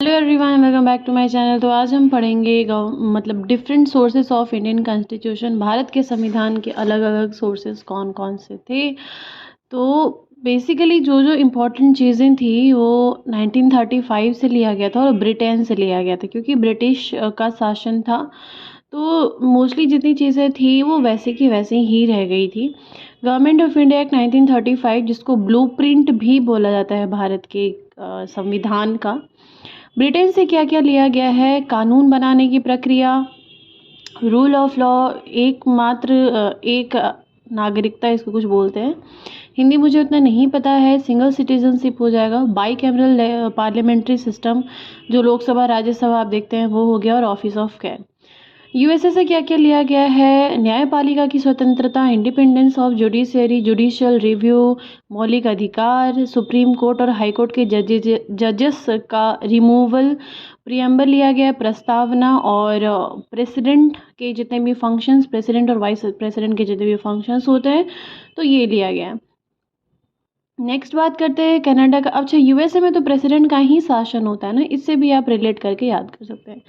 Hello everyone, welcome back to my channel. तो आज हम पढ़ेंगे मतलब different sources of Indian constitution. Bharat के संविधान के अलग अलग सोर्सेस कौन कौन से थे। तो बेसिकली जो जो इम्पोर्टेंट चीज़ें थी वो 1935 से लिया गया था और ब्रिटेन से लिया गया था, क्योंकि ब्रिटिश का शासन था। तो मोस्टली जितनी चीज़ें थी वो वैसे की वैसे ही रह गई थी। गवर्नमेंट ऑफ इंडिया एक्ट 1935, जिसको ब्लूप्रिंट भी बोला जाता है भारत के संविधान का। ब्रिटेन से क्या क्या लिया गया है? कानून बनाने की प्रक्रिया, रूल ऑफ लॉ, एक नागरिकता इसको कुछ बोलते हैं, हिंदी मुझे उतना नहीं पता है, सिंगल सिटीजनशिप हो जाएगा, बाई कैमरल पार्लियामेंट्री सिस्टम, जो लोकसभा राज्यसभा आप देखते हैं वो हो गया, और ऑफिस ऑफ कैग। यूएसए से क्या क्या लिया गया है? न्यायपालिका की स्वतंत्रता, independence of judiciary, judicial review, मौलिक अधिकार, सुप्रीम कोर्ट और हाई कोर्ट के जजेस का रिमूवल, प्रियम्बल लिया गया है, प्रस्तावना, और प्रेसिडेंट के जितने भी फंक्शंस, प्रेसिडेंट और वाइस प्रेसिडेंट के जितने भी फंक्शंस होते हैं, तो ये लिया गया है। नेक्स्ट बात करते हैं कनाडा का। अच्छा, यूएसए में तो प्रेसिडेंट का ही शासन होता है ना, इससे भी आप रिलेट करके याद कर सकते हैं।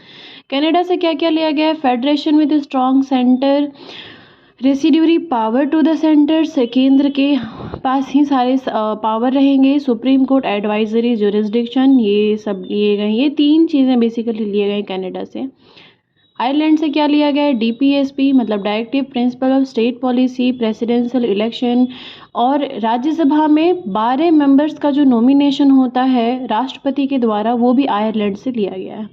कनाडा से क्या क्या लिया गया है? Federation with strong centre, residuary power to the centre, से केंद्र के पास ही सारे पावर रहेंगे, सुप्रीम कोर्ट, एडवाइजरी, जुरिस्डिक्शन, ये सब लिए गए। ये तीन चीज़ें बेसिकली लिए गए कनाडा से। आयरलैंड से क्या लिया गया है? डीपीएसपी, मतलब directive principle of state policy, presidential election, और राज्यसभा में 12 मेंबर्स का जो नॉमिनेशन होता है राष्ट्रपति के द्वारा, वो भी आयरलैंड से लिया गया है।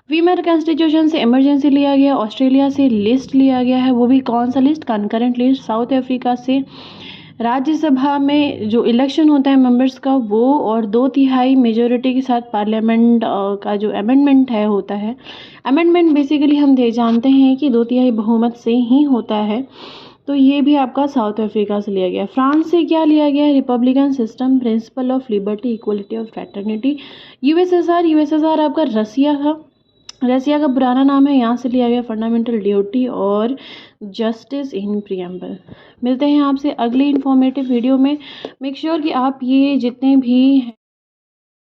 वीमर कॉन्स्टिट्यूशन से इमरजेंसी लिया गया। ऑस्ट्रेलिया से लिस्ट लिया गया है, वो भी कौन सा list? Concurrent list. South Africa से राज्यसभा में जो इलेक्शन होता है मेंबर्स का, वो और 2/3 मेजोरिटी के साथ पार्लियामेंट का जो अमेंडमेंट है होता है। अमेंडमेंट बेसिकली हम जानते हैं कि 2/3 बहुमत से ही होता है। तो ये भी आपका साउथ अफ्रीका से लिया गया। फ्रांस से क्या लिया गया है? Republican system, principle of liberty, equality of fraternity. USSR आपका रसिया था, रसिया का पुराना नाम है, यहाँ से लिया गया फंडामेंटल ड्यूटी और जस्टिस इन प्रियम्बल। मिलते हैं आपसे अगली इन्फॉर्मेटिव वीडियो में। मेक श्योर कि आप ये जितने भी हैं,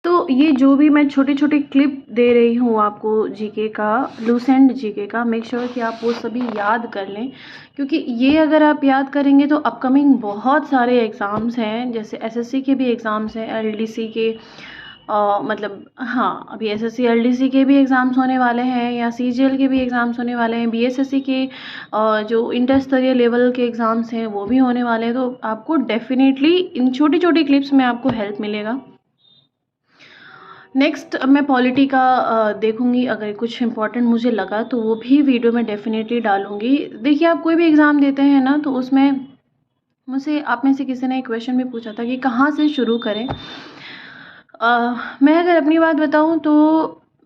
तो ये जो भी मैं छोटी छोटी क्लिप दे रही हूँ आपको जीके का, लूसेंट जीके का, मेक श्योर कि आप वो सभी याद कर लें, क्योंकि ये अगर आप याद करेंगे तो अपकमिंग बहुत सारे एग्ज़ाम्स हैं, जैसे एसएससी के भी एग्ज़ाम्स हैं, एलडीसी के मतलब हाँ, अभी एसएससी एलडीसी के भी एग्ज़ाम्स होने वाले हैं, या सीजीएल के भी एग्ज़ाम्स होने वाले हैं, बीएसएससी के जो इंटर स्तरीय लेवल के एग्ज़ाम्स हैं वो भी होने वाले हैं। तो आपको डेफिनेटली इन छोटी छोटी क्लिप्स में आपको हेल्प मिलेगा। नेक्स्ट मैं पॉलिटी का देखूंगी, अगर कुछ इंपॉर्टेंट मुझे लगा तो वो भी वीडियो में डेफिनेटली डालूंगी। देखिए, आप कोई भी एग्ज़ाम देते हैं ना, तो उसमें मुझसे आप में से किसी ने एक क्वेश्चन भी पूछा था कि कहाँ से शुरू करें। मैं अगर अपनी बात बताऊं तो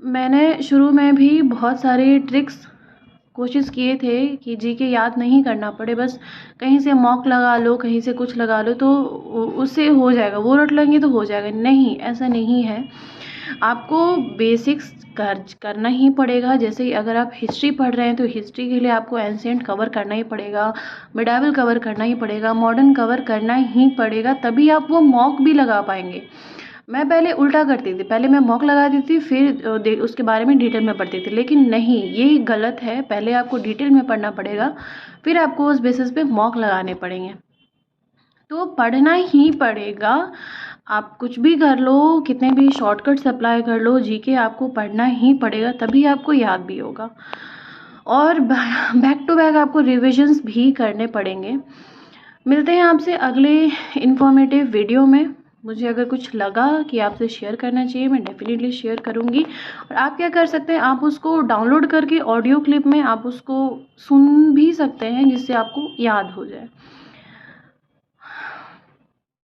मैंने शुरू में भी बहुत सारे ट्रिक्स कोशिश किए थे कि जीके याद नहीं करना पड़े, बस कहीं से मॉक लगा लो, कहीं से कुछ लगा लो, तो उससे हो जाएगा, वो रट लेंगे तो हो जाएगा। नहीं, ऐसा नहीं है। आपको बेसिक्स करना ही पड़ेगा। जैसे ही अगर आप हिस्ट्री पढ़ रहे हैं तो हिस्ट्री के लिए आपको एंशिएंट कवर करना ही पड़ेगा, मिडाइवल कवर करना ही पड़ेगा, मॉडर्न कवर करना ही पड़ेगा, तभी आप वो मॉक भी लगा पाएंगे। मैं पहले उल्टा करती थी, पहले मैं मॉक लगाती थी, फिर उसके बारे में डिटेल में पढ़ती थी, लेकिन नहीं, ये गलत है। पहले आपको डिटेल में पढ़ना पड़ेगा, फिर आपको उस बेसिस पे मॉक लगाने पड़ेंगे। तो पढ़ना ही पड़ेगा। आप कुछ भी कर लो, कितने भी शॉर्टकट्स अप्लाई कर लो, जीके आपको पढ़ना ही पड़ेगा, तभी आपको याद भी होगा। और बैक टू बैक आपको रिविजन्स भी करने पड़ेंगे। मिलते हैं आपसे अगले इन्फॉर्मेटिव वीडियो में। मुझे अगर कुछ लगा कि आपसे शेयर करना चाहिए, मैं डेफिनेटली शेयर करूँगी। और आप क्या कर सकते हैं, आप उसको डाउनलोड करके ऑडियो क्लिप में आप उसको सुन भी सकते हैं, जिससे आपको याद हो जाए।